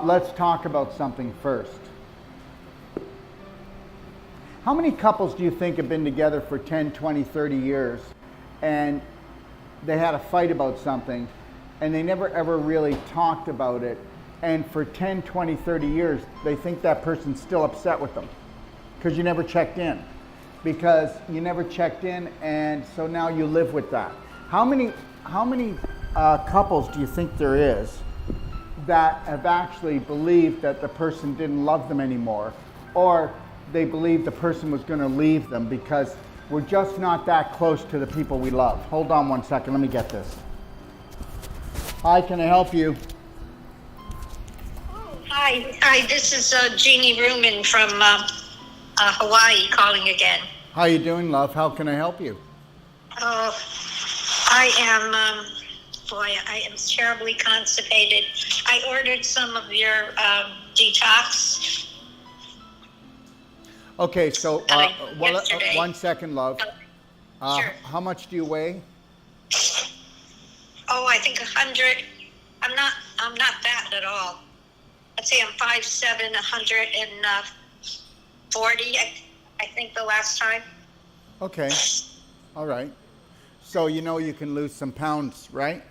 Let's talk about something first. How many couples do you think have been together for 10, 20, 30 years and they had a fight about something and they never ever really talked about it, and for 10, 20, 30 years they think that person's still upset with them because you never checked in. And so now you live with that. How many couples do you think there is that have actually believed that the person didn't love them anymore, or they believed the person was going to leave them because we're just not that close to the people we love? Hold on one second, let me get this. Hi, can I help you? Hi. This is Jeannie Ruman from Hawaii calling again. How you doing, love? How can I help you? I am, I am terribly constipated. I ordered some of your detox. Okay, so one second, love. Sure. How much do you weigh? Oh, I think 100. I'm not that at all. I'd say I'm 5'7", 140. I think the last time. Okay, all right. So you know you can lose some pounds, right?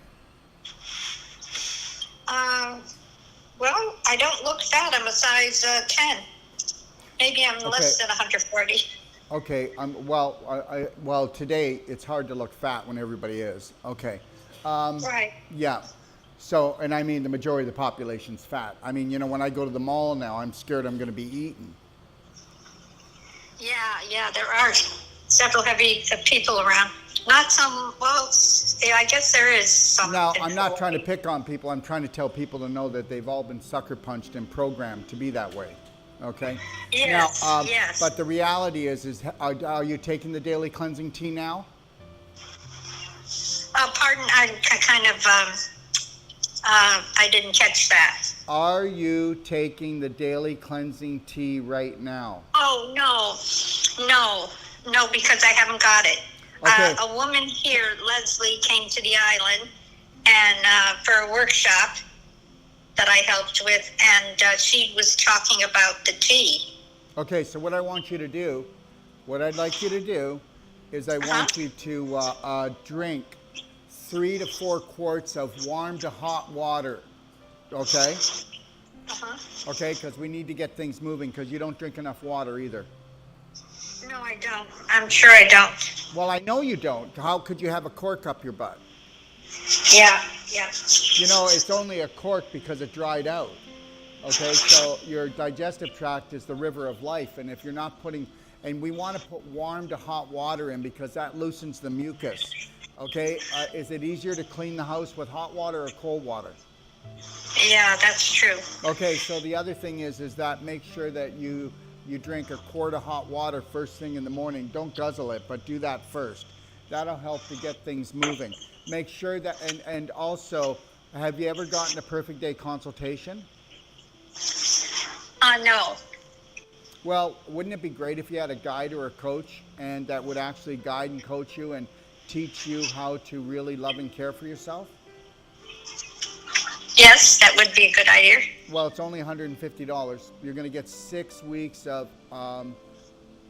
Well, I don't look fat. I'm a size 10. Maybe I'm less than 140. Okay. Well, today it's hard to look fat when everybody is. Okay. Right. Yeah. So, and I mean the majority of the population's fat. I mean, when I go to the mall now, I'm scared I'm going to be eaten. Yeah. There are several heavy people around. Not some. Well, I guess there is some. Now, I'm not trying to pick on people. I'm trying to tell people to know that they've all been sucker punched and programmed to be that way. Okay. Yes. Now, yes. But the reality is are you taking the daily cleansing tea now? Pardon. I kind of. I didn't catch that. Are you taking the daily cleansing tea right now? Oh no, because I haven't got it. Okay. A woman here, Leslie, came to the island and for a workshop that I helped with, and she was talking about the tea. Okay, so what I'd like you to do is I want you to drink 3 to 4 quarts of warm to hot water. Okay? Okay, because we need to get things moving, because you don't drink enough water either. No, I don't. I'm sure I don't. Well, I know you don't. How could you have a cork up your butt? Yeah. It's only a cork because it dried out. Okay, so your digestive tract is the river of life, and if you're not and we want to put warm to hot water in because that loosens the mucus. Okay, is it easier to clean the house with hot water or cold water? Yeah, that's true. Okay, so the other thing is that make sure that you drink a quart of hot water first thing in the morning. Don't guzzle it, but do that first. That'll help to get things moving. Make sure that, and also, have you ever gotten a perfect day consultation? No. Well, wouldn't it be great if you had a guide or a coach and that would actually guide and coach you and teach you how to really love and care for yourself? Yes, that would be a good idea. Well, it's only $150. You're going to get 6 weeks of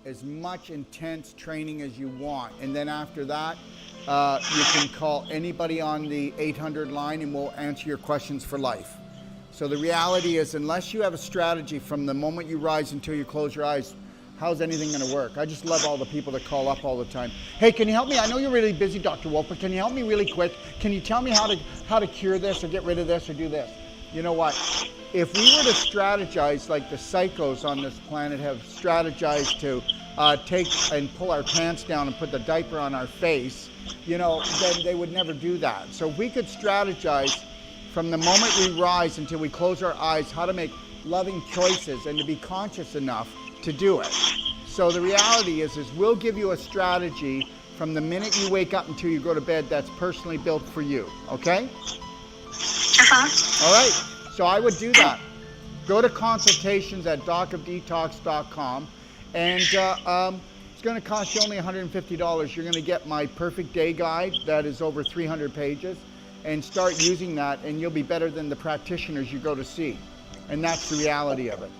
as much intense training as you want. And then after that, you can call anybody on the 800 line and we'll answer your questions for life. So the reality is, unless you have a strategy from the moment you rise until you close your eyes, how's anything going to work? I just love all the people that call up all the time. Hey, can you help me? I know you're really busy, Dr. Wolf, but can you help me really quick? Can you tell me how to cure this or get rid of this or do this? You know what? If we were to strategize like the psychos on this planet have strategized to take and pull our pants down and put the diaper on our face, then they would never do that. So if we could strategize from the moment we rise until we close our eyes how to make loving choices and to be conscious enough to do it. So the reality is we'll give you a strategy from the minute you wake up until you go to bed that's personally built for you, okay? All right, so I would do that. Go to consultations at docofdetox.com, and it's going to cost you only $150. You're going to get my perfect day guide that is over 300 pages, and start using that, and you'll be better than the practitioners you go to see. And that's the reality of it,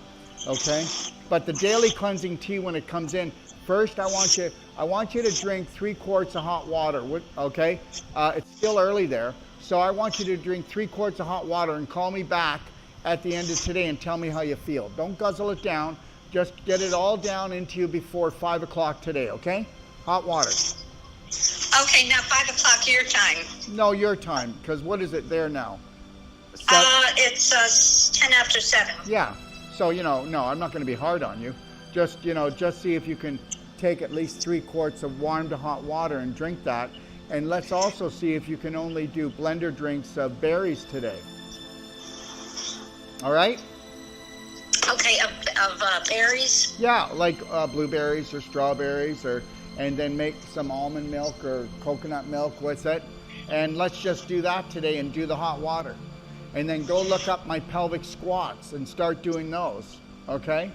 okay? But the daily cleansing tea, when it comes in, first I want you to drink 3 quarts of hot water, okay? It's still early there, so I want you to drink 3 quarts of hot water and call me back at the end of today and tell me how you feel. Don't guzzle it down, just get it all down into you before 5 o'clock today, okay? Hot water. Okay, now 5 o'clock your time. No, your time, because what is it there now? It's 10 after 7. Yeah, so, no, I'm not going to be hard on you. Just see if you can take at least 3 quarts of warm to hot water and drink that. And let's also see if you can only do blender drinks of berries today. All right? Okay, of berries? Yeah, like blueberries or strawberries, and then make some almond milk or coconut milk, what's that? And let's just do that today and do the hot water. And then go look up my pelvic squats and start doing those, okay?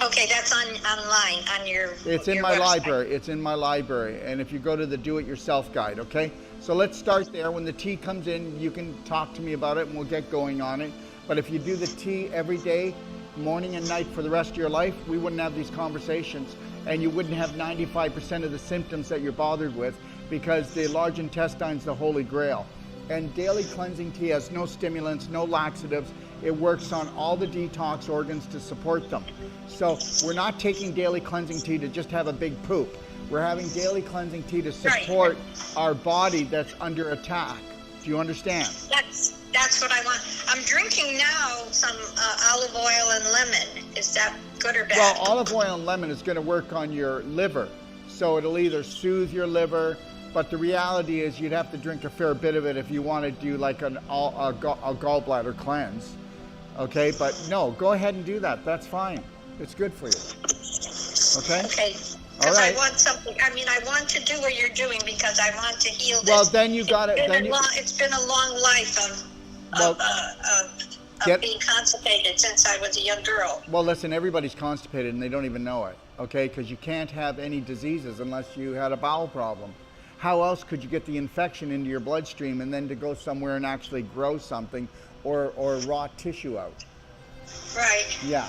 Okay, that's online on your It's in your my website. library. It's in my library. And if you go to the do-it-yourself guide, okay? So let's start there. When the tea comes in, you can talk to me about it and we'll get going on it. But if you do the tea every day, morning and night for the rest of your life, we wouldn't have these conversations. And you wouldn't have 95% of the symptoms that you're bothered with, because the large intestine's the holy grail. And daily cleansing tea has no stimulants, no laxatives. It works on all the detox organs to support them. So we're not taking daily cleansing tea to just have a big poop. We're having daily cleansing tea to support our body that's under attack. Do you understand? That's what I want. I'm drinking now some olive oil and lemon. Is that good or bad? Well, olive oil and lemon is going to work on your liver. So it'll either soothe your liver, but the reality is you'd have to drink a fair bit of it if you want to do like a gallbladder cleanse. Okay, but no, go ahead and do that. That's fine. It's good for you. Okay? Okay. All right. I want something. I mean, I want to do what you're doing because I want to heal this. Well, then you got it. It's been a long life of being constipated since I was a young girl. Well, listen, everybody's constipated and they don't even know it, okay? Because you can't have any diseases unless you had a bowel problem. How else could you get the infection into your bloodstream and then to go somewhere and actually grow something or rot tissue out? Right. Yeah.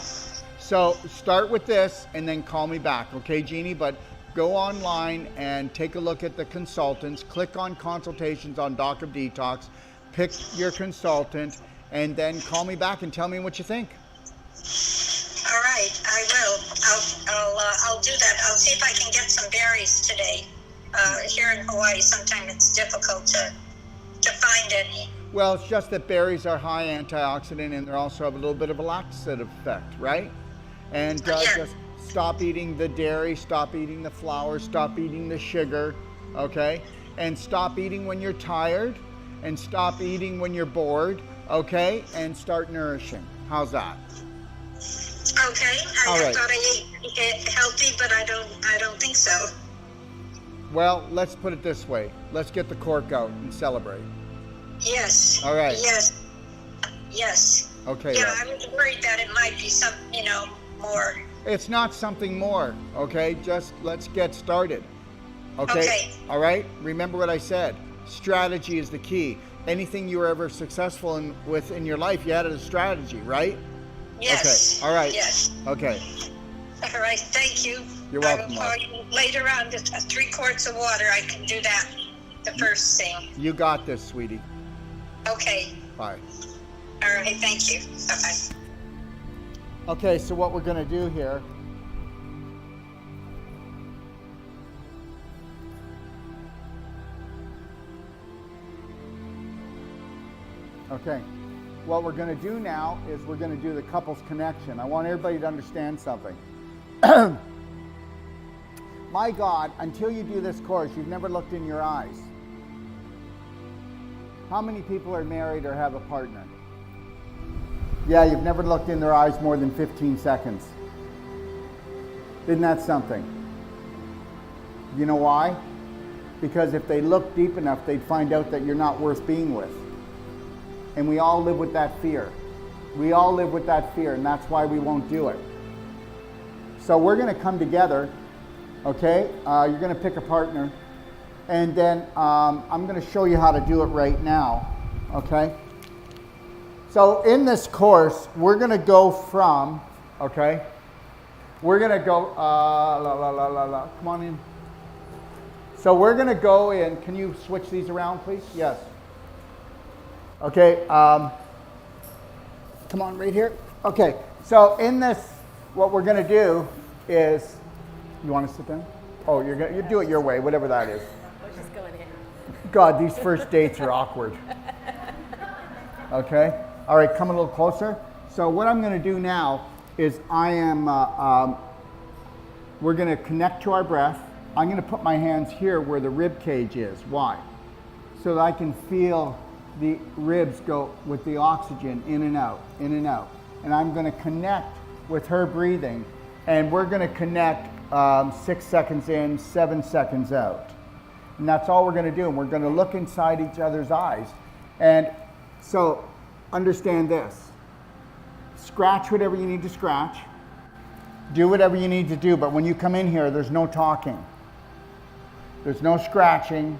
So start with this and then call me back, okay, Jeannie? But go online and take a look at the consultants. Click on consultations on Doc of Detox. Pick your consultant and then call me back and tell me what you think. All right, I will. I'll do that. I'll see if I can get some berries today. Here in Hawaii, sometimes it's difficult to find any. Well, it's just that berries are high antioxidant and they also have a little bit of a laxative effect, right? And just stop eating the dairy, stop eating the flour, stop eating the sugar, okay? And stop eating when you're tired, and stop eating when you're bored, okay? And start nourishing. How's that? Okay. I thought I ate healthy, but I don't think so. Well, let's put it this way. Let's get the cork out and celebrate. Yes. All right. Yes. Okay. Yeah, I was worried that it might be some, more. It's not something more, okay? Just let's get started. Okay? All right? Remember what I said. Strategy is the key. Anything you were ever successful with in your life, you had a strategy, right? Yes. Okay. All right. Yes. Okay. All right. Thank you. You're welcome. I will call you later on. 3 quarts of water. I can do that the first thing. You got this, sweetie. Okay. Bye. All right. Thank you. Bye-bye. Okay, so what we're going to do here, okay, what we're going to do now is we're going to do the couples connection. I want everybody to understand something. My God, until you do this course, you've never looked in your eyes. How many people are married or have a partner? Yeah, you've never looked in their eyes more than 15 seconds. Isn't that something? You know why? Because if they looked deep enough, they'd find out that you're not worth being with. And we all live with that fear. We all live with that fear, and that's why we won't do it. So we're going to come together, okay? You're going to pick a partner, and then I'm going to show you how to do it right now, okay? So in this course, we're going to go from, okay, we're going to go, come on in. So we're going to go in, can you switch these around, please? Yes. Okay, come on right here. Okay, so in this, what we're going to do is, you want to sit down? Oh, you do it your way, whatever that is. We're just going in. God, these first dates are awkward. Okay, all right, come a little closer. So what I'm going to do now is we're going to connect to our breath. I'm going to put my hands here where the rib cage is. Why? So that I can feel the ribs go with the oxygen in and out, in and out. And I'm going to connect with her breathing, and we're going to connect 6 seconds in, 7 seconds out. And that's all we're going to do. And we're going to look inside each other's eyes. And so understand this. Scratch whatever you need to scratch. Do whatever you need to do. But when you come in here, there's no talking. There's no scratching.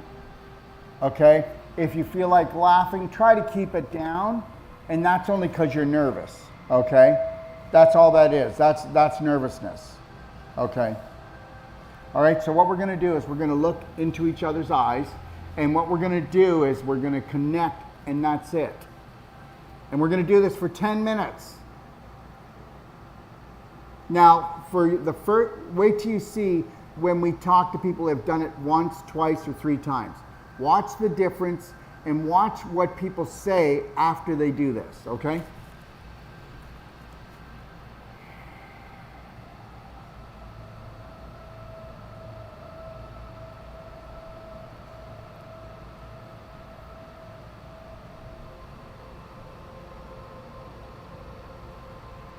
Okay? If you feel like laughing, try to keep it down. And that's only because you're nervous. Okay? That's all that is. That's nervousness. Okay? All right, so what we're going to do is we're going to look into each other's eyes, and what we're going to do is we're going to connect, and that's it. And we're going to do this for 10 minutes. Now, for the first, wait till you see when we talk to people who have done it once, twice, or 3 times. Watch the difference and watch what people say after they do this, okay?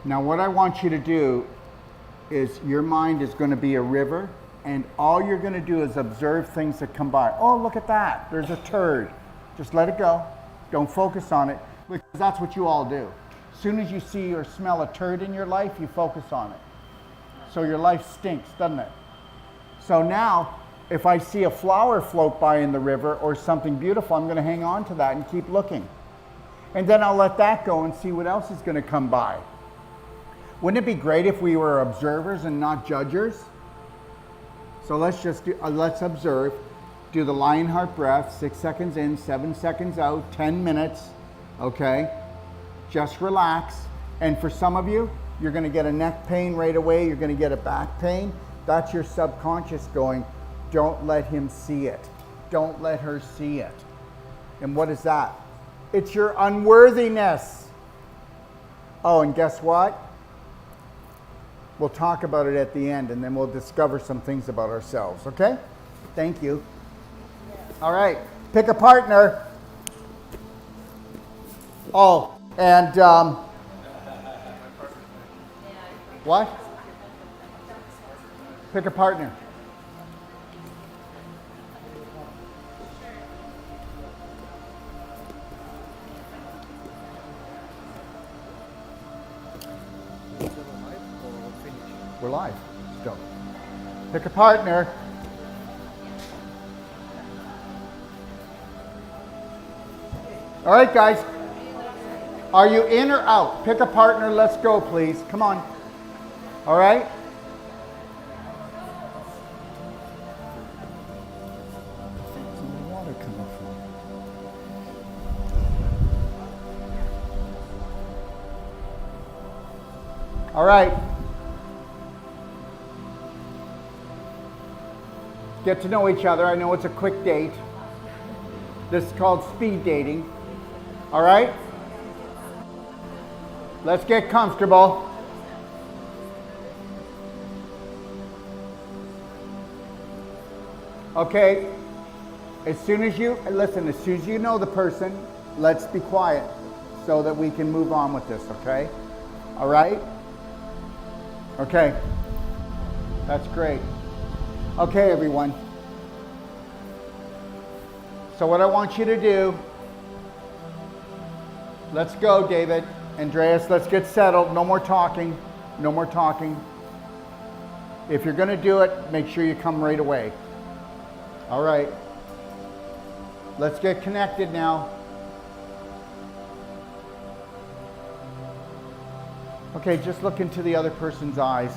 Now what I want you to do is your mind is going to be a river, and all you're going to do is observe things that come by. Oh, look at that. There's a turd. Just let it go. Don't focus on it, because that's what you all do. As soon as you see or smell a turd in your life, you focus on it. So your life stinks, doesn't it? So now, if I see a flower float by in the river or something beautiful, I'm going to hang on to that and keep looking. And then I'll let that go and see what else is going to come by. Wouldn't it be great if we were observers and not judgers? So let's just do, let's observe. Do the Lionheart breath, 6 seconds in, 7 seconds out, 10 minutes, okay? Just relax. And for some of you, you're gonna get a neck pain right away, you're gonna get a back pain. That's your subconscious going, don't let him see it. Don't let her see it. And what is that? It's your unworthiness. Oh, and guess what? We'll talk about it at the end, and then we'll discover some things about ourselves, okay? Thank you. All right, pick a partner. Oh, and what? Pick a partner. We're live still. Pick a partner. All right, guys. Are you in or out? Pick a partner. Let's go, please. Come on. All right. Water coming from? All right. Get to know each other. I know it's a quick date. This is called speed dating. All right? Let's get comfortable. Okay. As soon as you know the person, let's be quiet so that we can move on with this, okay? All right? Okay. That's great. Okay, everyone. So what I want you to do, let's go, David. Andreas, let's get settled. No more talking. No more talking. If you're going to do it, make sure you come right away. All right. Let's get connected now. Okay, just look into the other person's eyes.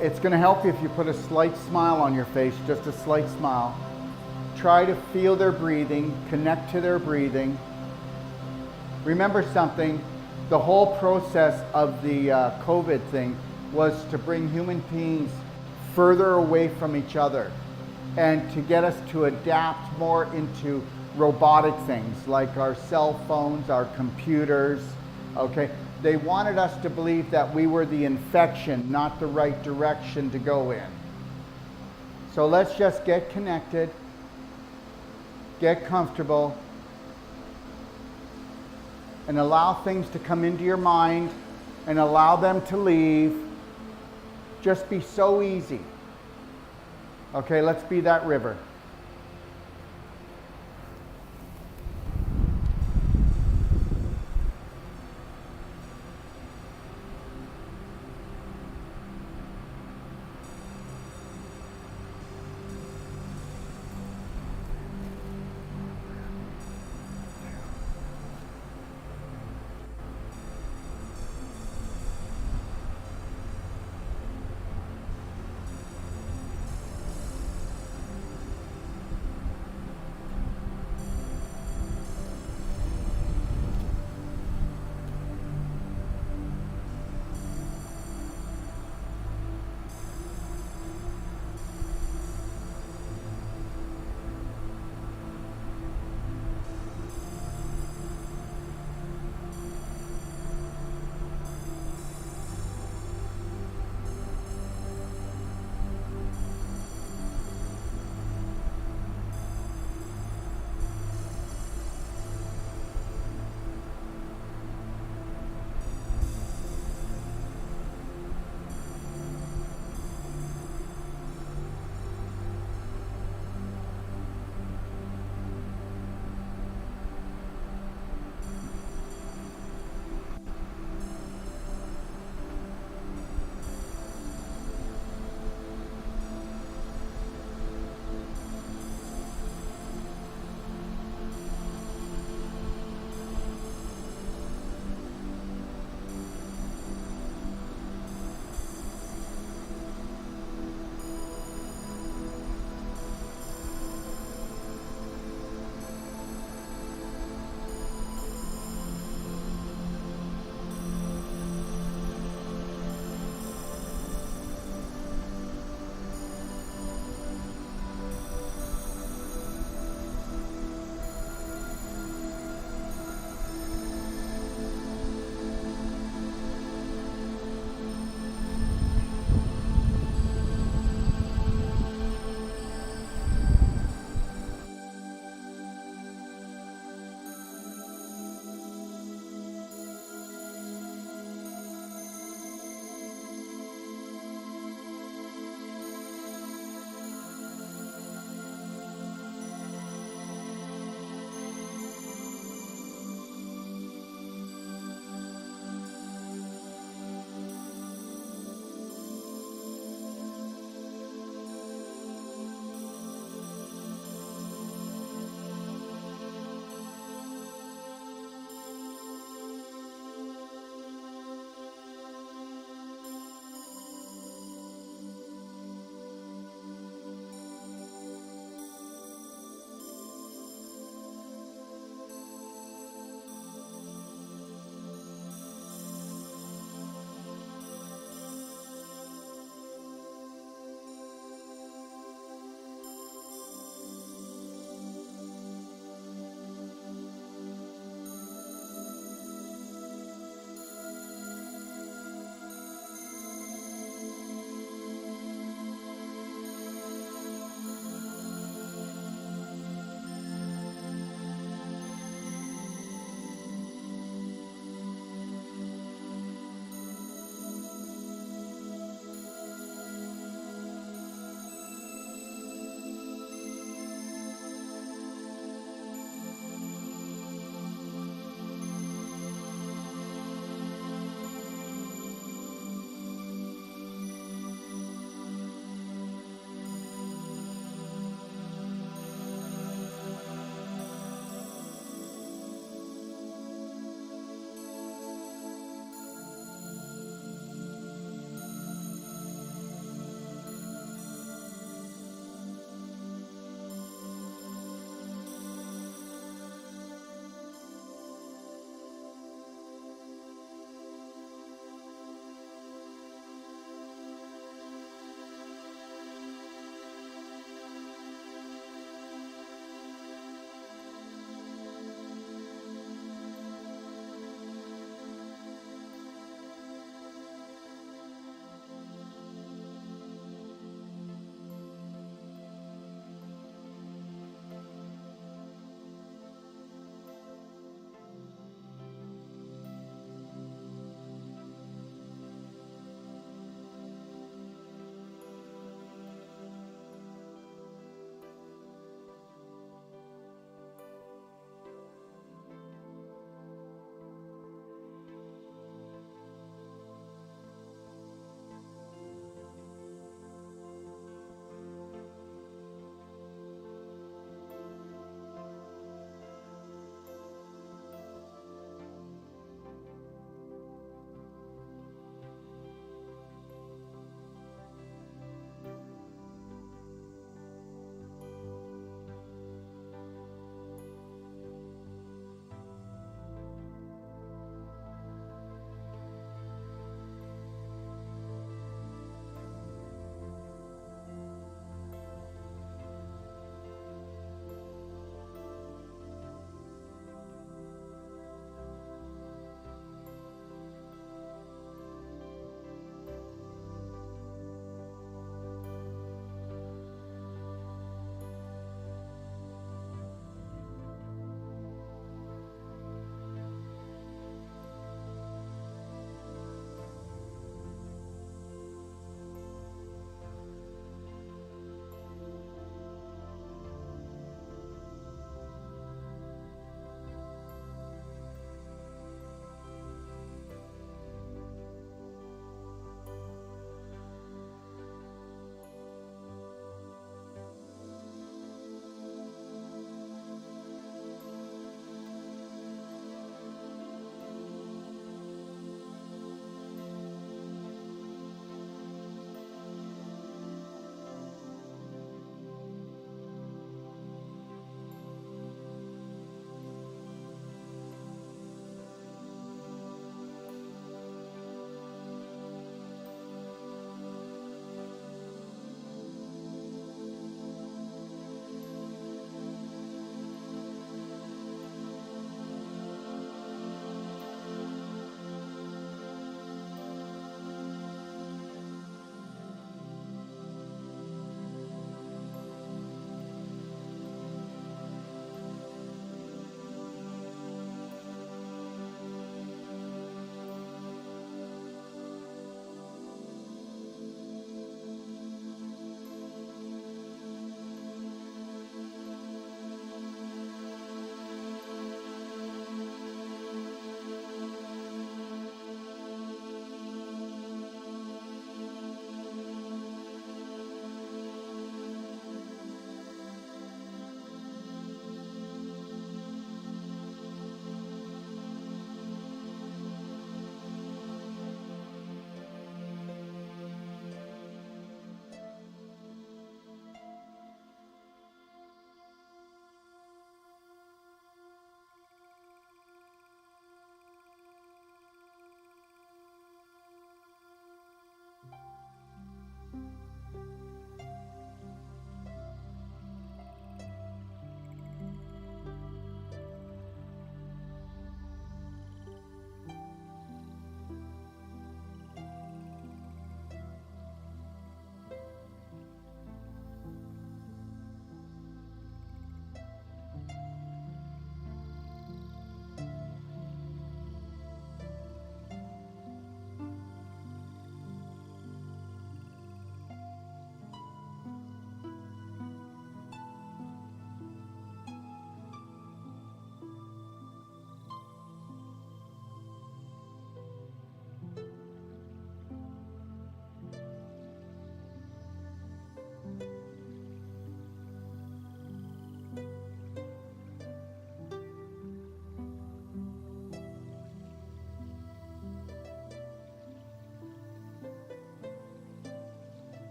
It's going to help you if you put a slight smile on your face, just a slight smile. Try to feel their breathing, connect to their breathing. Remember something, the whole process of the COVID thing was to bring human beings further away from each other and to get us to adapt more into robotic things like our cell phones, our computers, okay? They wanted us to believe that we were the infection, not the right direction to go in. So let's just get connected, get comfortable, and allow things to come into your mind and allow them to leave. Just be so easy. Okay, let's be that river.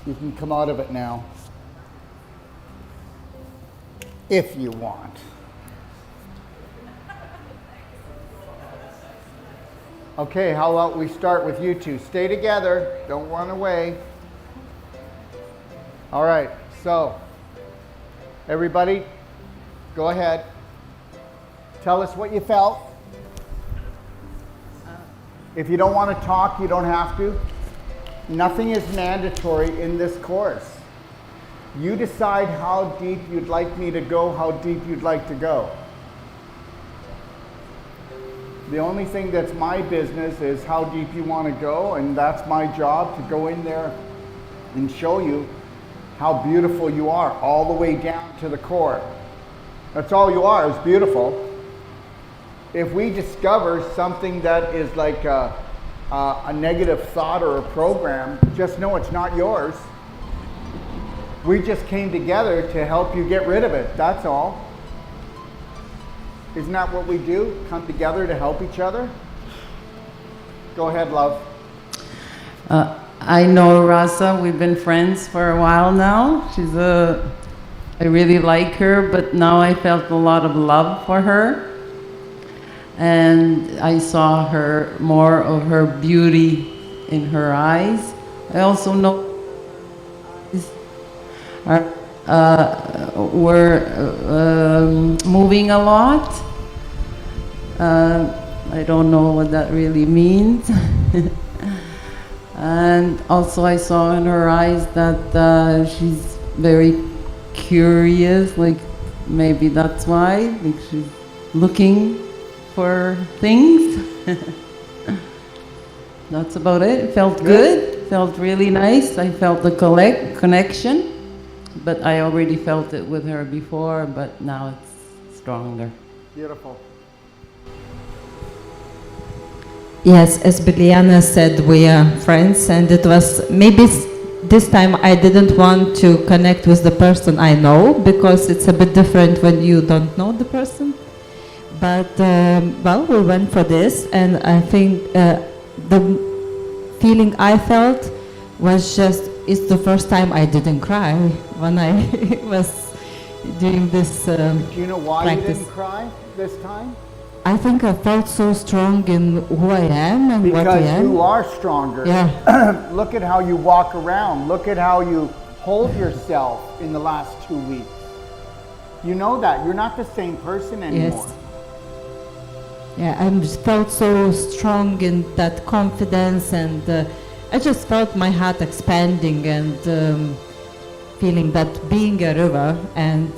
You can come out of it now. If you want. Okay, how about we start with you two? Stay together, don't run away. All right, so everybody, go ahead. Tell us what you felt. If you don't want to talk, you don't have to. Nothing is mandatory in this course. You decide how deep you'd like me to go, how deep you'd like to go. The only thing that's my business is how deep you want to go, and that's my job, to go in there and show you how beautiful you are, all the way down to the core. That's all you are, is beautiful. If we discover something that is like a negative thought or a program, just know it's not yours. We just came together to help you get rid of it, that's all. Isn't that what we do? Come together to help each other? Go ahead, love. I know Rasa, we've been friends for a while now. I really like her, but now I felt a lot of love for her. And I saw more of her beauty in her eyes. I also know we're moving a lot. I don't know what that really means. And also I saw in her eyes that she's very curious, like maybe that's why, like she's looking for things. That's about it. It felt good, felt really nice. I felt the connection, but I already felt it with her before, but now it's stronger. Beautiful. Yes, as Biliana said, we are friends, and it was maybe this time I didn't want to connect with the person I know, because it's a bit different when you don't know the person. But, well, we went for this, and I think the feeling I felt was just, it's the first time I didn't cry when I was doing this Do you know why practice. you didn't cry this time? I think I felt so strong in who I am and what I Because am. you are stronger. Yeah. Look at how you walk around. Look at how you hold yourself in the last 2 weeks. You know that. You're not the same person anymore. Yes. Yeah, I just felt so strong in that confidence, and I just felt my heart expanding and feeling that being a river, and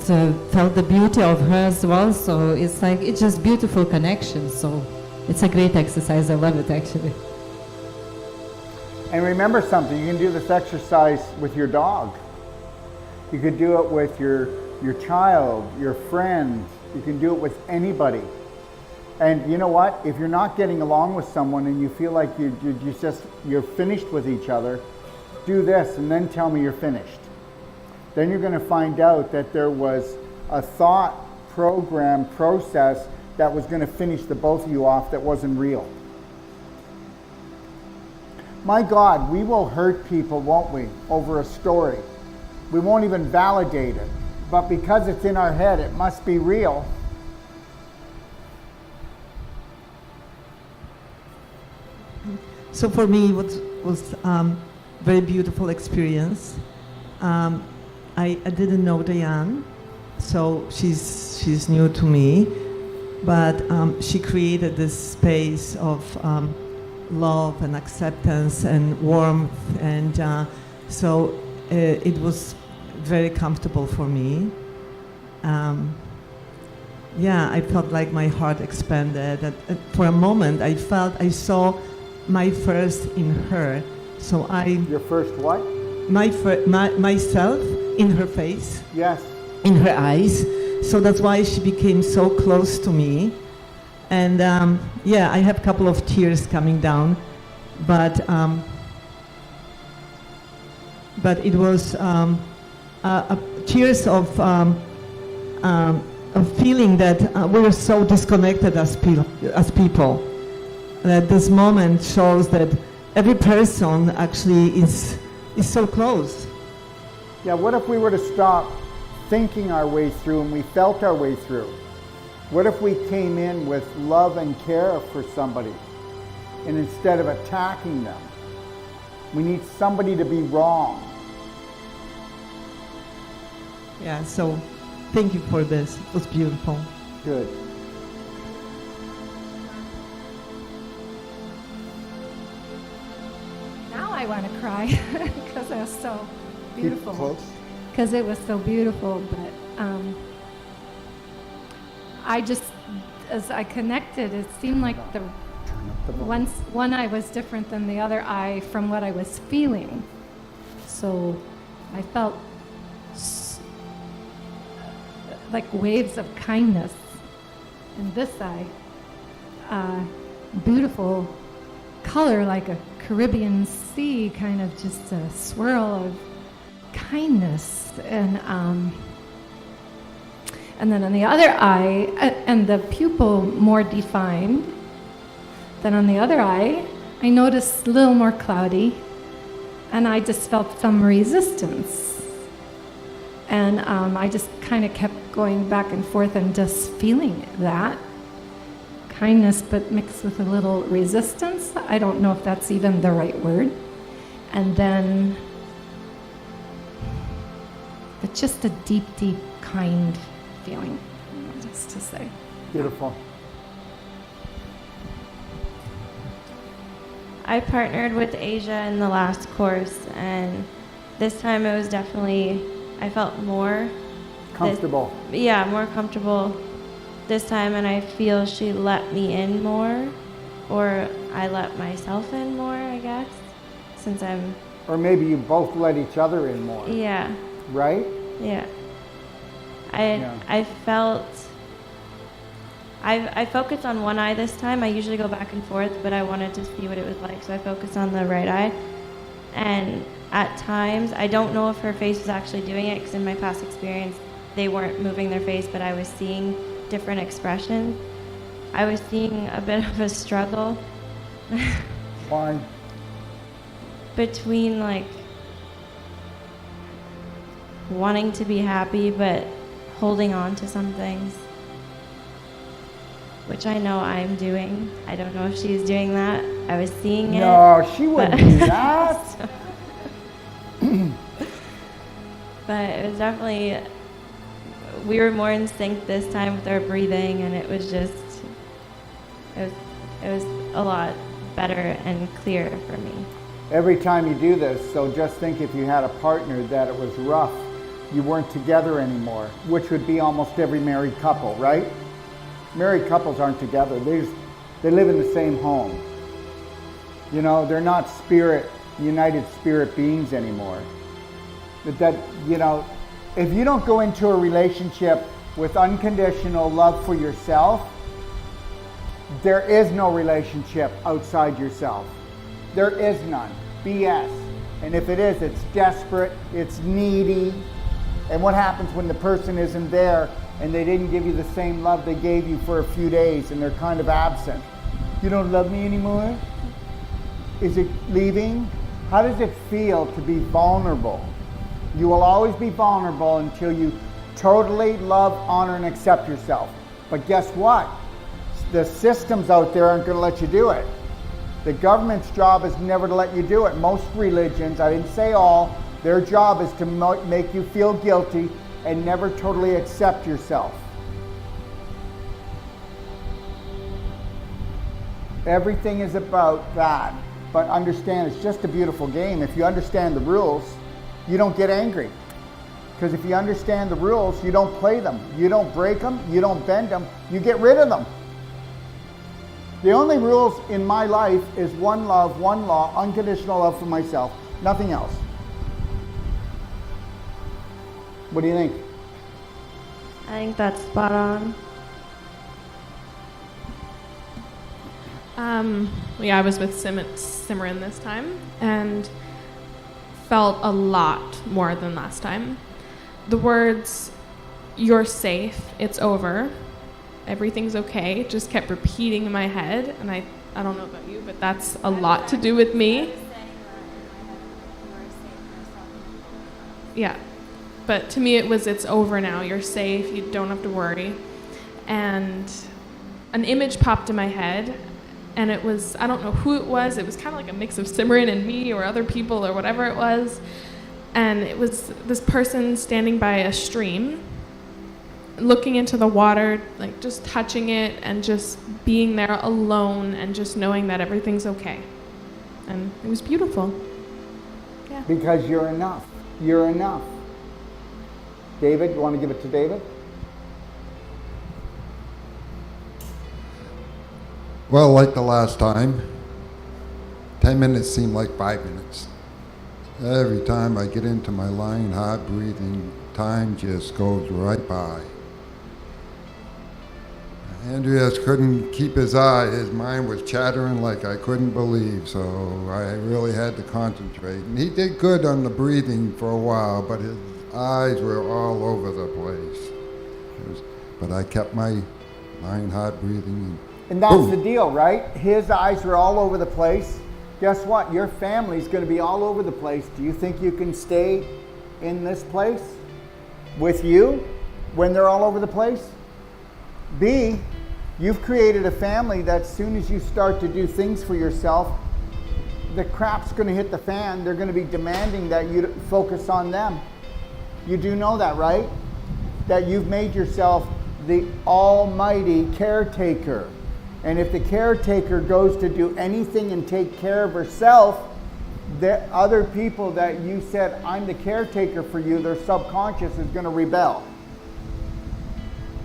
felt the beauty of her as well. So it's like, it's just beautiful connection. So it's a great exercise. I love it, actually. And remember something, you can do this exercise with your dog. You could do it with your child, your friend. You can do it with anybody. And you know what? If you're not getting along with someone and you feel like you're finished with each other, do this and then tell me you're finished. Then you're going to find out that there was a thought program process that was going to finish the both of you off that wasn't real. My God, we will hurt people, won't we, over a story. We won't even validate it. But because it's in our head, it must be real. So for me, it was very beautiful experience. I didn't know Diane, so she's new to me, but she created this space of love and acceptance and warmth, and so it was very comfortable for me. Yeah, I felt like my heart expanded. For a moment, I saw my first in her. So Your first what? myself in her face, Yes. in her eyes. So that's why she became so close to me. And yeah, I have a couple of tears coming down, but it was tears of feeling that we were so disconnected as people. That this moment shows that every person actually is so close. Yeah, what if we were to stop thinking our way through and we felt our way through? What if we came in with love and care for somebody, and instead of attacking them, we need somebody to be wrong? Yeah, so thank you for this. It was beautiful. Good. Now I want to cry because it was so Keep beautiful. close. Because it was so beautiful, but I just, as I connected, it seemed like the Turn up the volume. one eye was different than the other eye from what I was feeling. So I felt like waves of kindness in this eye. Beautiful color, like a Caribbean sea, kind of just a swirl of kindness. And then on the other eye, and the pupil more defined. Then on the other eye, I noticed a little more cloudy, and I just felt some resistance. And I just kind of kept going back and forth and just feeling that kindness, but mixed with a little resistance. I don't know if that's even the right word. And then, but just a deep, deep, kind feeling, just to say. Beautiful. I partnered with Asia in the last course, and this time it was definitely, I felt more Comfortable. more comfortable this time, and I feel she let me in more, or I let myself in more, I guess, since I'm, Or maybe you both let each other in more, yeah, right? yeah. Yeah. I felt, I focused on one eye this time. I usually go back and forth, but I wanted to see what it was like, so I focused on the right eye. And at times, I don't know if her face was actually doing it, because in my past experience, they weren't moving their face, but I was seeing different expressions. I was seeing a bit of a struggle Why? between like wanting to be happy, but holding on to some things, which I know I'm doing. I don't know if she's doing that. I was seeing it. No, she wouldn't do that. But it was definitely, we were more in sync this time with our breathing, and it was just, it was a lot better and clearer for me. Every time you do this, so just think if you had a partner that it was rough, you weren't together anymore, which would be almost every married couple, right? Married couples aren't together. They live in the same home. You know, they're not united spirit beings anymore. That, you know, if you don't go into a relationship with unconditional love for yourself, there is no relationship outside yourself. There is none. BS. And if it is, it's desperate, it's needy. And what happens when the person isn't there and they didn't give you the same love they gave you for a few days and they're kind of absent? You don't love me anymore? Is it leaving? How does it feel to be vulnerable? You will always be vulnerable until you totally love, honor, and accept yourself. But guess what? The systems out there aren't going to let you do it. The government's job is never to let you do it. Most religions, I didn't say all, their job is to make you feel guilty and never totally accept yourself. Everything is about that. But understand, it's just a beautiful game. If you understand the rules, you don't get angry. Because if you understand the rules, you don't play them. You don't break them. You don't bend them. You get rid of them. The only rules in my life is one love, one law, unconditional love for myself. Nothing else. What do you think? I think that's spot on. Yeah, I was with Simran this time and felt a lot more than last time. The words, "You're safe, it's over, everything's okay," just kept repeating in my head, and I don't know about you, but that's a lot to do with me. Yeah, But to me, it's over now. You're safe. You don't have to worry. And an image popped in my head, and it was, I don't know who it was. It was kind of like a mix of Simran and me or other people or whatever it was. And it was this person standing by a stream, looking into the water, like just touching it and just being there alone and just knowing that everything's okay. And it was beautiful. Yeah. Because you're enough. You're enough. David, you want to give it to David? Well, like the last time, 10 minutes seemed like 5 minutes. Every time I get into my lying heart breathing, time just goes right by. Andreas couldn't keep his mind was chattering like I couldn't believe, so I really had to concentrate. And he did good on the breathing for a while, but his eyes were all over the place. But I kept my lying heart breathing. And that's the deal, right? His eyes were all over the place. Guess what? Your family's going to be all over the place. Do you think you can stay in this place with you when they're all over the place? B, you've created a family that as soon as you start to do things for yourself, the crap's going to hit the fan. They're going to be demanding that you focus on them. You do know that, right? That you've made yourself the almighty caretaker. And if the caretaker goes to do anything and take care of herself, the other people that you said, I'm the caretaker for you, their subconscious is going to rebel.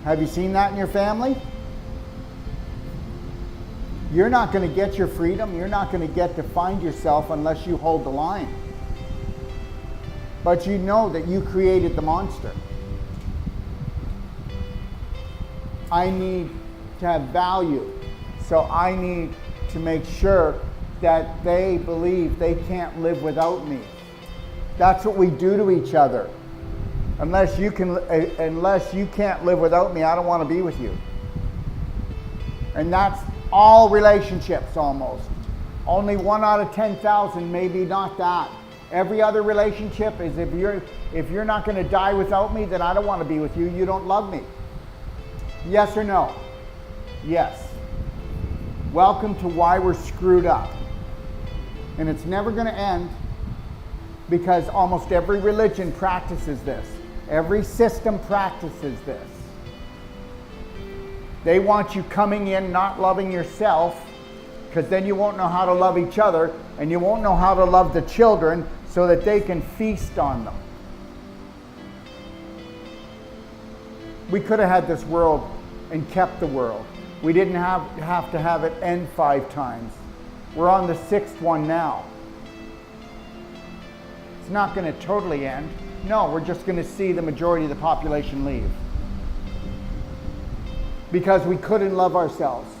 Have you seen that in your family? You're not going to get your freedom. You're not going to get to find yourself unless you hold the line. But you know that you created the monster. I need to have value. So I need to make sure that they believe they can't live without me. That's what we do to each other. Unless you can't live without me, I don't want to be with you. And that's all relationships almost. Only 1 out of 10,000, maybe not that. Every other relationship is if you're not going to die without me, then I don't want to be with you. You don't love me. Yes or no? Yes. Welcome to why we're screwed up. And it's never going to end because almost every religion practices this. Every system practices this. They want you coming in not loving yourself because then you won't know how to love each other and you won't know how to love the children so that they can feast on them. We could have had this world and kept the world. We didn't have to have it end 5 times. We're on the 6th one now. It's not going to totally end. No, we're just going to see the majority of the population leave. Because we couldn't love ourselves.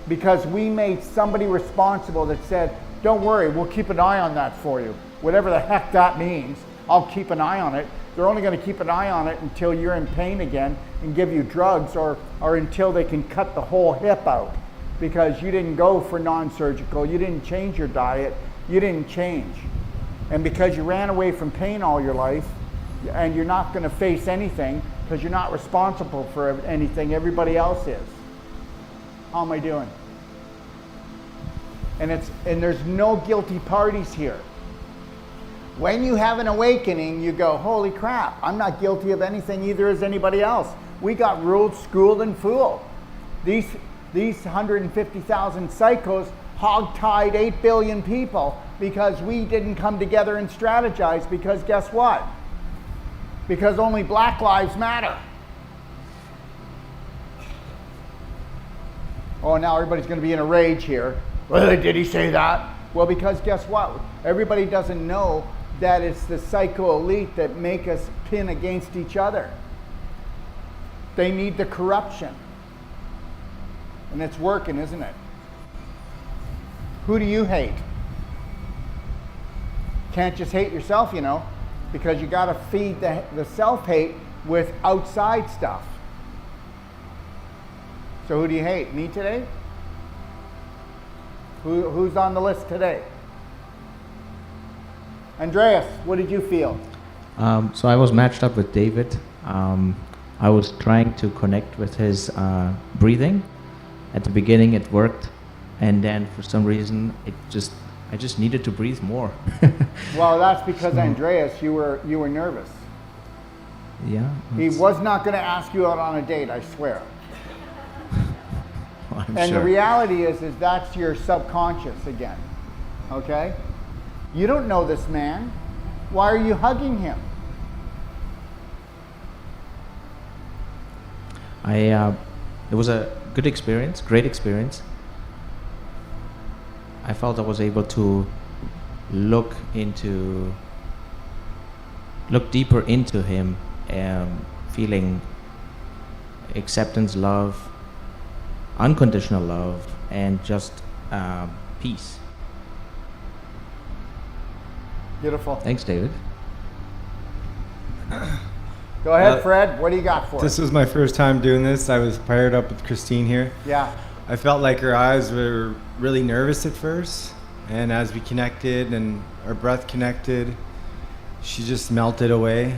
Because we made somebody responsible that said, don't worry, we'll keep an eye on that for you. Whatever the heck that means, I'll keep an eye on it. They're only going to keep an eye on it until you're in pain again and give you drugs or until they can cut the whole hip out because you didn't go for non-surgical, you didn't change your diet, you didn't change. And because you ran away from pain all your life and you're not going to face anything because you're not responsible for anything, everybody else is. How am I doing? And there's no guilty parties here. When you have an awakening, you go, holy crap, I'm not guilty of anything, either is anybody else. We got ruled, schooled, and fooled. These 150,000 psychos hog-tied 8 billion people because we didn't come together and strategize because guess what? Because only Black Lives Matter. Oh, now everybody's going to be in a rage here. Well, did he say that? Well, because guess what? Everybody doesn't know that it's the psycho elite that make us pin against each other. They need the corruption. And it's working, isn't it? Who do you hate? Can't just hate yourself, you know, because you got to feed the self-hate with outside stuff. So who do you hate? Me today? Who's on the list today? Andreas, what did you feel? So I was matched up with David. I was trying to connect with his breathing. At the beginning, it worked, and then for some reason, I just needed to breathe more. Well, that's because Andreas, you were nervous. Yeah. He was not going to ask you out on a date, I swear. I'm And sure. the reality is that's your subconscious again. Okay? You don't know this man. Why are you hugging him? It was a good experience, great experience. I felt I was able to look deeper into him, feeling acceptance, love, unconditional love, and just peace. Beautiful. Thanks, David. Go ahead, Fred. What do you got for us? This was my first time doing this. I was paired up with Christine here. Yeah. I felt like her eyes were really nervous at first, and as we connected and our breath connected, she just melted away.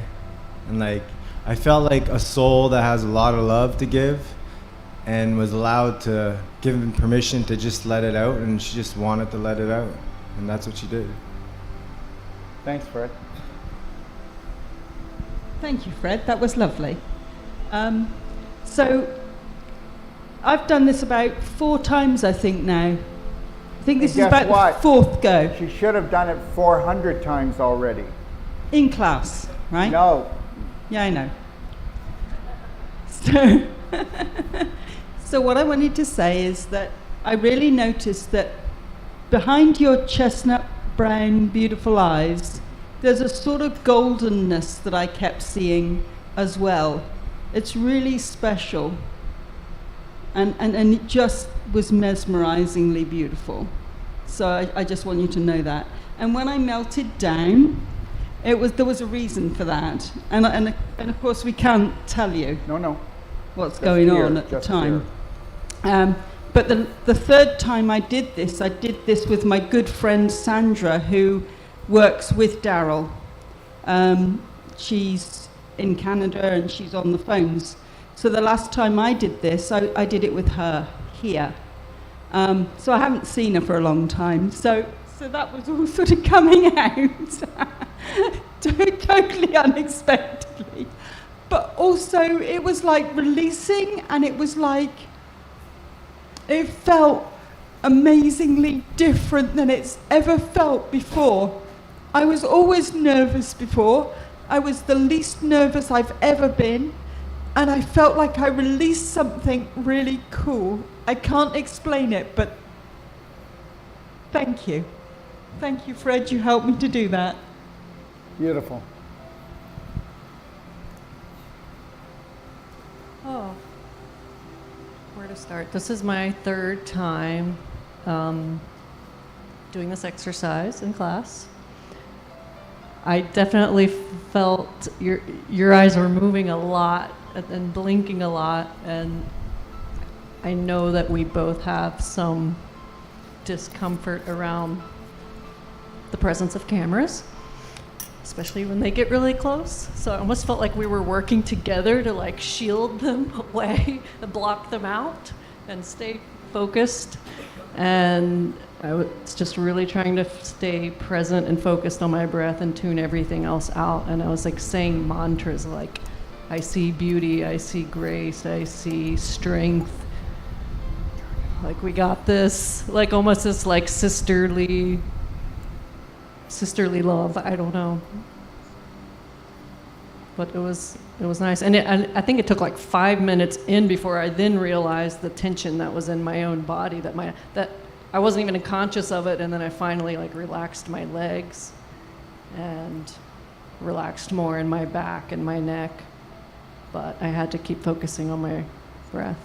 And like, I felt like a soul that has a lot of love to give and was allowed to give him permission to just let it out, and she just wanted to let it out, and that's what she did. Thanks, Fred. Thank you, Fred. That was lovely. So I've done this about 4 times, I think, now. I think this is Guess about what? the 4th go. She should have done it 400 times already. In class, right? No. Yeah, I know. So, so what I wanted to say is that I really noticed that behind your chestnut brown, beautiful eyes, there's a sort of goldenness that I kept seeing as well. It's really special. And it just was mesmerizingly beautiful. So I just want you to know that. And when I melted down, there was a reason for that. And of course we can't tell you what's Just going here, on at the just time. But the 3rd time I did this with my good friend Sandra, who works with Daryl. She's in Canada and she's on the phones. So the last time I did this, I did it with her here. So I haven't seen her for a long time. So that was all sort of coming out totally unexpectedly. But also it was like releasing, and it was like, it felt amazingly different than it's ever felt before. I was always nervous before. I was the least nervous I've ever been. And I felt like I released something really cool. I can't explain it, but thank you. Thank you, Fred. You helped me to do that. Beautiful. Oh, where to start? This is my 3rd time doing this exercise in class. I definitely felt your eyes were moving a lot and blinking a lot, and I know that we both have some discomfort around the presence of cameras, especially when they get really close. So I almost felt like we were working together to like shield them away and block them out and stay focused. And I was just really trying to stay present and focused on my breath and tune everything else out. And I was like saying mantras like, I see beauty, I see grace, I see strength. Like, we got this, like almost this like sisterly love. I don't know. But it was nice. And I think it took like 5 minutes in before I then realized the tension that was in my own body, that I wasn't even conscious of it. And then I finally like relaxed my legs and relaxed more in my back and my neck. But I had to keep focusing on my breath.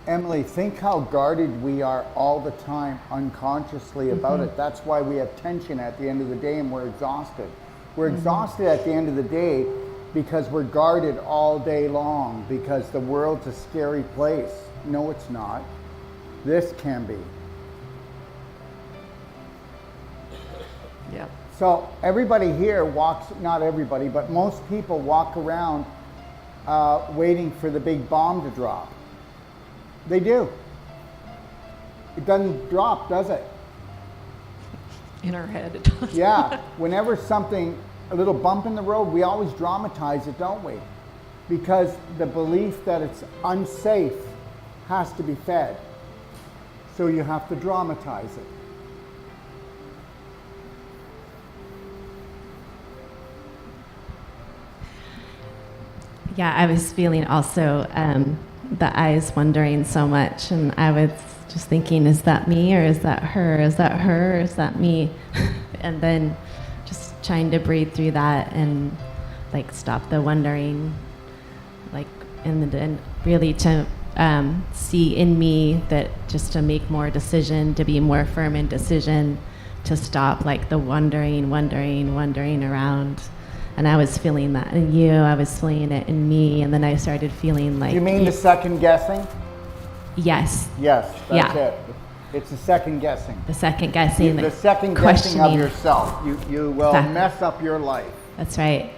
Emily, think how guarded we are all the time unconsciously about it. That's why we have tension at the end of the day and we're exhausted. We're exhausted at the end of the day because we're guarded all day long, because the world's a scary place. No, it's not. This can be. Yeah. So everybody here walks, not everybody, but most people walk around waiting for the big bomb to drop. They do. It doesn't drop, does it? In our head, it does. Yeah. Whenever something, a little bump in the road, we always dramatize it, don't we? Because the belief that it's unsafe has to be fed. So you have to dramatize it. Yeah, I was feeling also the eyes wondering so much, and I was just thinking, is that me or is that her? Is that her or is that me? And then just trying to breathe through that and like stop the wondering, like and really to see in me that just to make more decision, to be more firm in decision, to stop like the wondering around. And I was feeling that in you, I was feeling it in me, and then I started feeling like... You mean the second guessing? Yes. Yes, that's Yeah. it. It's the second guessing. The second guessing. The second guessing of questioning. yourself. You will Exactly. mess up your life. That's right.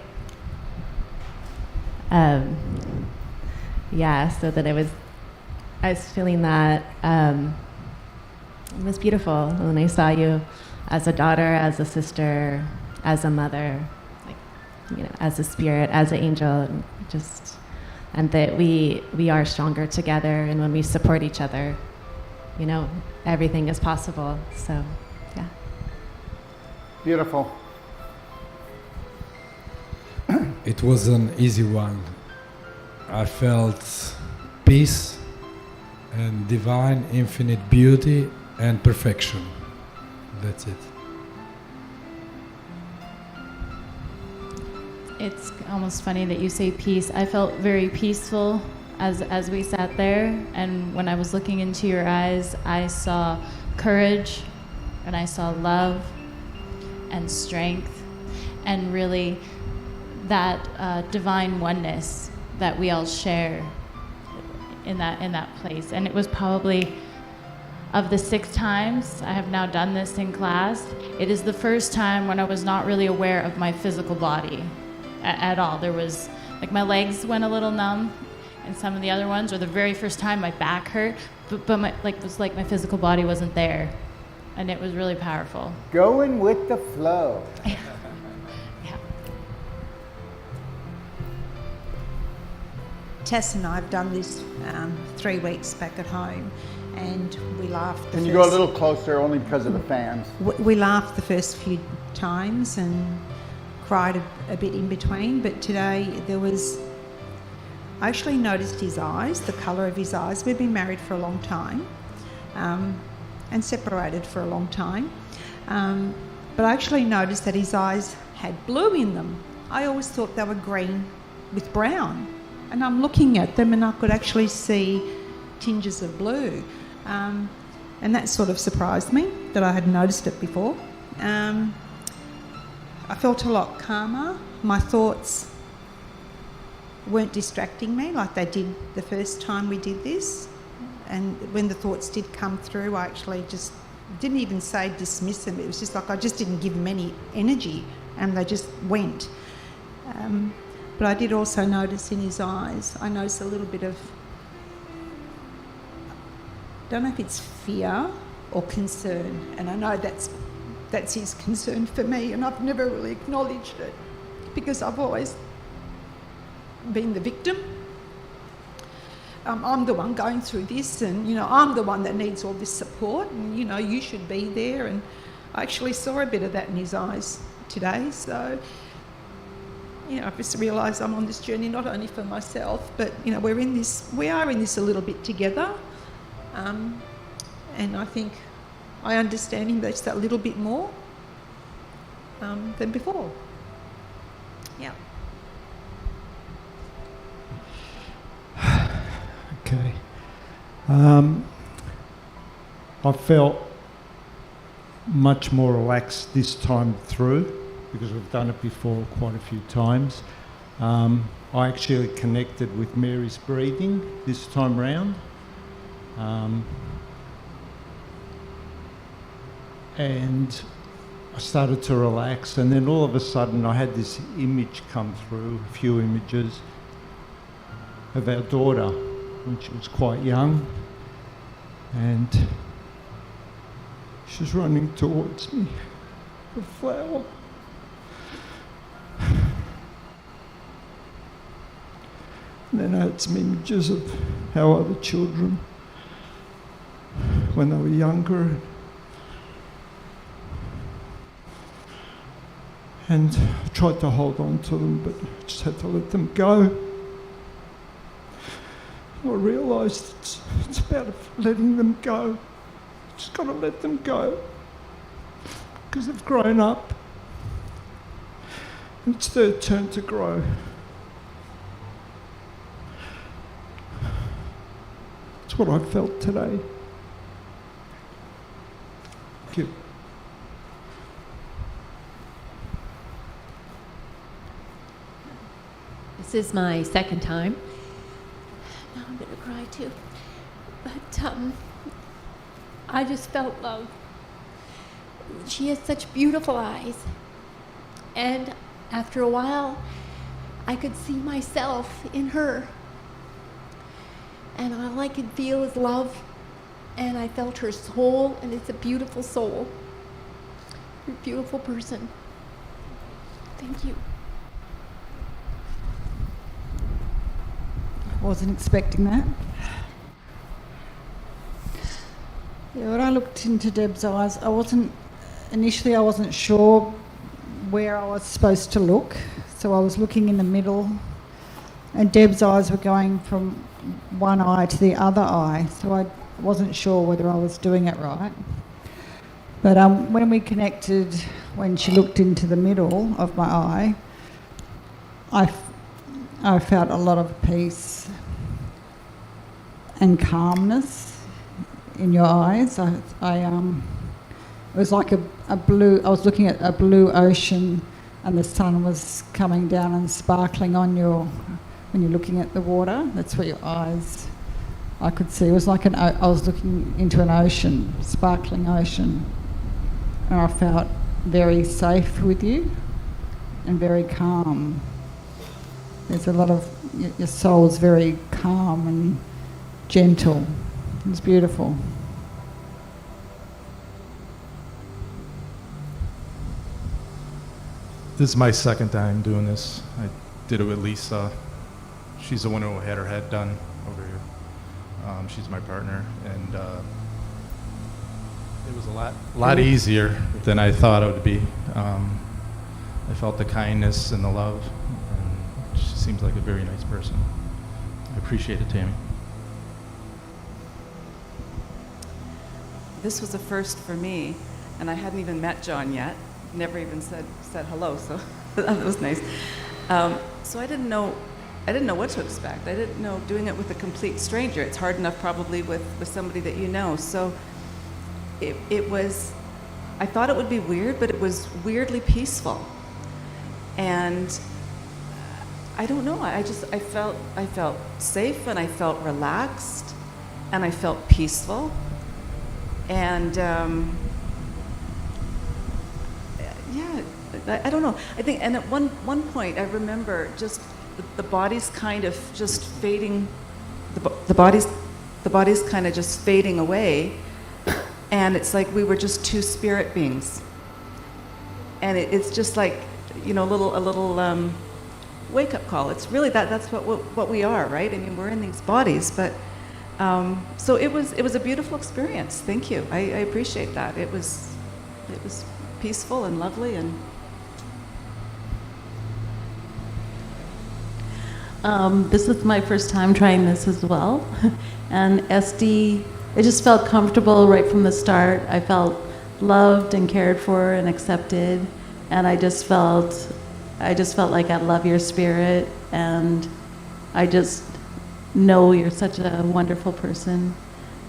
Yeah, so that I was feeling that it was beautiful when I saw you as a daughter, as a sister, as a mother, like, you know, as a spirit, as an angel, and that we are stronger together, and when we support each other, you know, everything is possible. So, yeah. Beautiful. It was an easy one. I felt peace and divine, infinite beauty and perfection. That's it. It's almost funny that you say peace. I felt very peaceful as we sat there, and when I was looking into your eyes, I saw courage, and I saw love and strength, and really that divine oneness that we all share in that place. And it was probably, of the 6 times I have now done this in class, it is the first time when I was not really aware of my physical body at all. There was, like, my legs went a little numb, and some of the other ones, or the very first time my back hurt, but my, like, it was like my physical body wasn't there, and it was really powerful. Going with the flow. Tess and I have done this 3 weeks back at home, and we laughed. Can you go a little closer, only because of the fans? We laughed the first few times and cried a bit in between, but today I actually noticed his eyes, the colour of his eyes. We've been married for a long time and separated for a long time, but I actually noticed that his eyes had blue in them. I always thought they were green with brown. And I'm looking at them and I could actually see tinges of blue. And that sort of surprised me, that I hadn't noticed it before. I felt a lot calmer. My thoughts weren't distracting me like they did the first time we did this. And when the thoughts did come through, I actually just didn't even say dismiss them. It was just like I just didn't give them any energy, and they just went. But I did also notice in his eyes, I noticed a little bit of, I don't know if it's fear or concern, and I know that's his concern for me, and I've never really acknowledged it because I've always been the victim. I'm the one going through this, and, you know, I'm the one that needs all this support, and, you know, you should be there. And I actually saw a bit of that in his eyes today, so... You know, I've just realised I'm on this journey not only for myself, but, you know, we are in this a little bit together, and I think I understand him just that little bit more than before. Yeah. Okay. I felt much more relaxed this time through, because we've done it before quite a few times. I actually connected with Mary's breathing this time round. And I started to relax, and then all of a sudden I had this image come through, a few images of our daughter when she was quite young, and she's running towards me, a flower. And then I had some images of how other children, when they were younger, and I tried to hold on to them, but I just had to let them go. I realised it's about letting them go. Just got to let them go, because they've grown up, and it's their turn to grow. That's what I felt today. Thank you. This is my second time. Now I'm going to cry too. But I just felt love. She has such beautiful eyes. And after a while, I could see myself in her. And all I could feel is love. And I felt her soul, and it's a beautiful soul. You're a beautiful person. Thank you. Wasn't expecting that. Yeah, when I looked into Deb's eyes, I wasn't sure where I was supposed to look, so I was looking in the middle, and Deb's eyes were going from one eye to the other eye, so I wasn't sure whether I was doing it right. But when we connected, when she looked into the middle of my eye, I felt a lot of peace and calmness in your eyes. It was like a blue, I was looking at a blue ocean, and the sun was coming down and sparkling on when you're looking at the water. That's what your eyes, I could see. It was like I was looking into an ocean, sparkling ocean, and I felt very safe with you and very calm. There's a lot of, your soul's very calm and gentle. It's beautiful. This is my second time doing this. I did it with Lisa. She's the one who had her head done over here. She's my partner, and it was a lot easier than I thought it would be. I felt the kindness and the love. She seems like a very nice person. I appreciate it, Tammy. This was a first for me, and I hadn't even met John yet. Never even said hello, so that was nice. So I didn't know what to expect. I didn't know doing it with a complete stranger. It's hard enough probably with somebody that you know. So it was, I thought it would be weird, but it was weirdly peaceful. And I don't know, I felt safe, and I felt relaxed, and I felt peaceful. And I don't know. I think, and at one point, I remember just the body's kind of just fading. The body's kind of just fading away, and it's like we were just two spirit beings. And it's just like, a little wake-up call. It's really that's what we are, right? I mean, we're in these bodies, but so it was a beautiful experience. Thank you. I appreciate that. It was peaceful and lovely. And this was my first time trying this as well, and SD, it just felt comfortable right from the start. I felt loved and cared for and accepted, and I just felt like I love your spirit, and I just know you're such a wonderful person.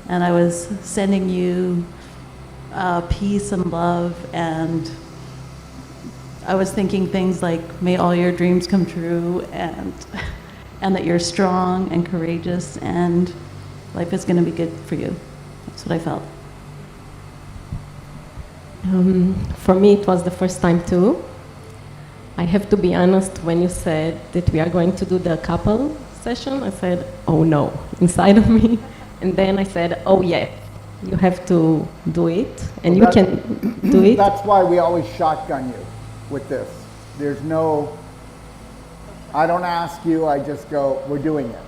And I was sending you peace and love, and I was thinking things like, may all your dreams come true, and that you're strong and courageous, and life is going to be good for you. That's what I felt. For me, it was the first time too. I have to be honest, when you said that we are going to do the couple session, I said, oh no, inside of me. And then I said, oh yeah, you have to do it, and Well, you can do it. That's why we always shotgun you with this. There's no, I don't ask you, I just go, we're doing it.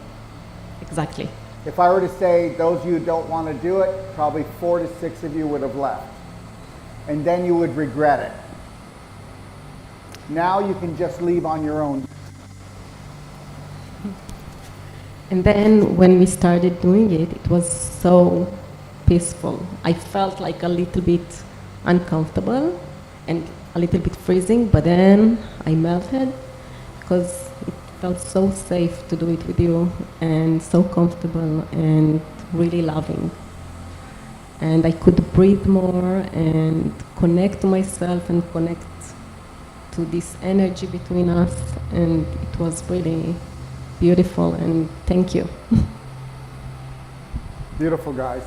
Exactly. If I were to say, those of you who don't want to do it, probably 4 to 6 of you would have left. And then you would regret it. Now you can just leave on your own. And then when we started doing it, it was so peaceful. I felt like a little bit uncomfortable and a little bit freezing, but then I melted because it felt so safe to do it with you and so comfortable and really loving. And I could breathe more and connect to myself and connect to this energy between us, and it was really beautiful, and thank you. Beautiful, guys.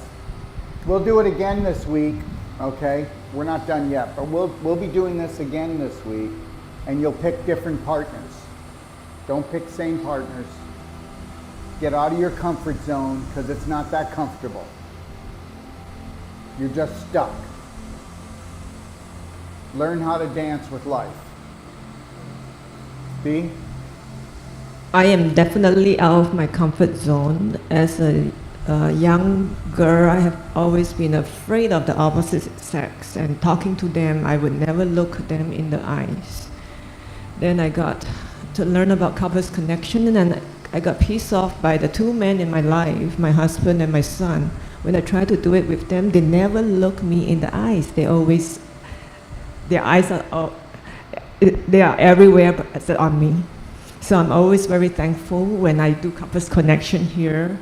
We'll do it again this week, okay? We're not done yet, but we'll be doing this again this week, and you'll pick different partners. Don't pick same partners. Get out of your comfort zone, because it's not that comfortable. You're just stuck. Learn how to dance with life. B? I am definitely out of my comfort zone. As a young girl, I have always been afraid of the opposite sex, and talking to them, I would never look them in the eyes. Then I got to learn about couples connection, and then I got pissed off by the 2 men in my life, my husband and my son. When I try to do it with them, they never look me in the eyes. They always, their eyes are, they are everywhere but on me. So I'm always very thankful when I do couples connection here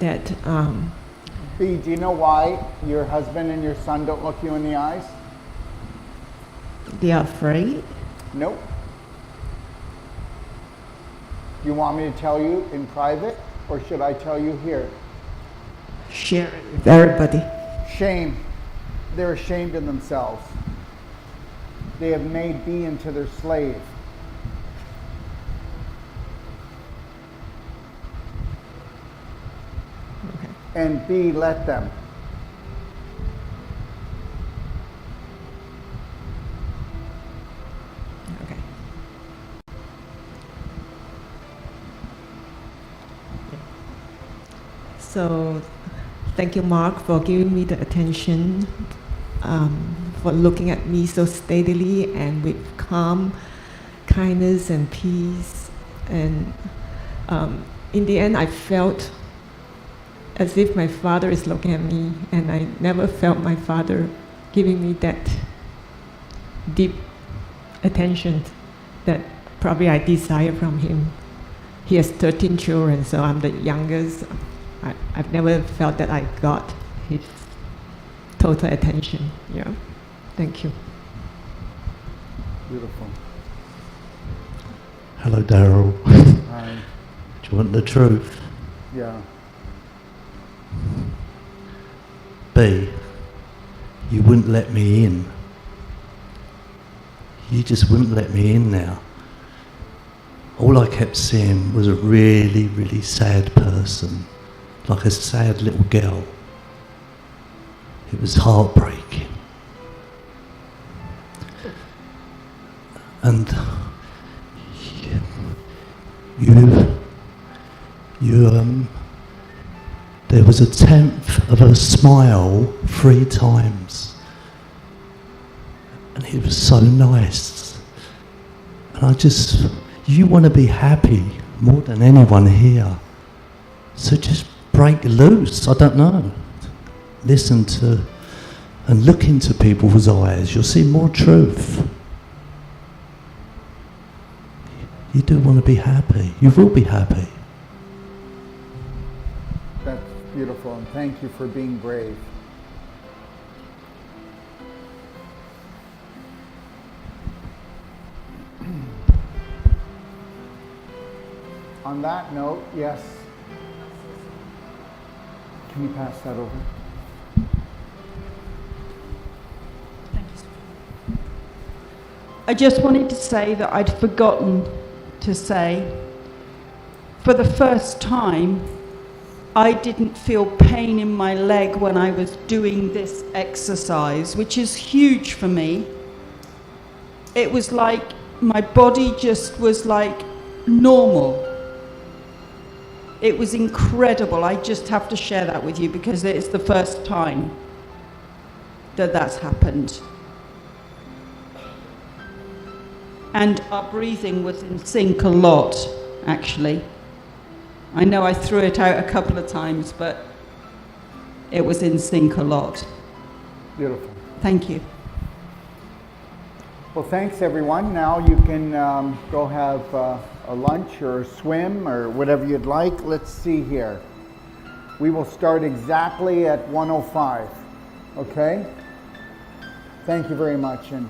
that... B, do you know why your husband and your son don't look you in the eyes? They are afraid? Nope. You want me to tell you in private, or should I tell you here? Share it with everybody. Shame. They're ashamed of themselves. They have made B into their slave. Okay. And B, let them. Okay. So, thank you, Mark, for giving me the attention, for looking at me so steadily and with calm, kindness and peace. And in the end, I felt as if my father is looking at me, and I never felt my father giving me that deep attention that probably I desire from him. He has 13 children, so I'm the youngest. I've never felt that I got his total attention. Yeah, thank you. Beautiful. Hello, Daryl. Hi. Do you want the truth? Yeah. B, you wouldn't let me in. You just wouldn't let me in now. All I kept seeing was a really, really sad person, like a sad little girl. It was heartbreaking. And there was 1/10 of a smile 3 times. And it was so nice. And you want to be happy more than anyone here. So just break loose, I don't know. Listen to and look into people's eyes, you'll see more truth. You do want to be happy. You will be happy. That's beautiful, and thank you for being brave. On that note, yes. Can you pass that over? Thank you so much. I just wanted to say that I'd forgotten to say, for the first time, I didn't feel pain in my leg when I was doing this exercise, which is huge for me. It was like my body just was like normal. It was incredible. I just have to share that with you because it's the first time that that's happened. And our breathing was in sync a lot, actually. I know I threw it out a couple of times, but it was in sync a lot. Beautiful. Thank you. Well, thanks everyone. Now you can go have a lunch or a swim or whatever you'd like. Let's see here. We will start exactly at 1:05. Okay? Thank you very much, and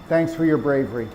thanks for your bravery.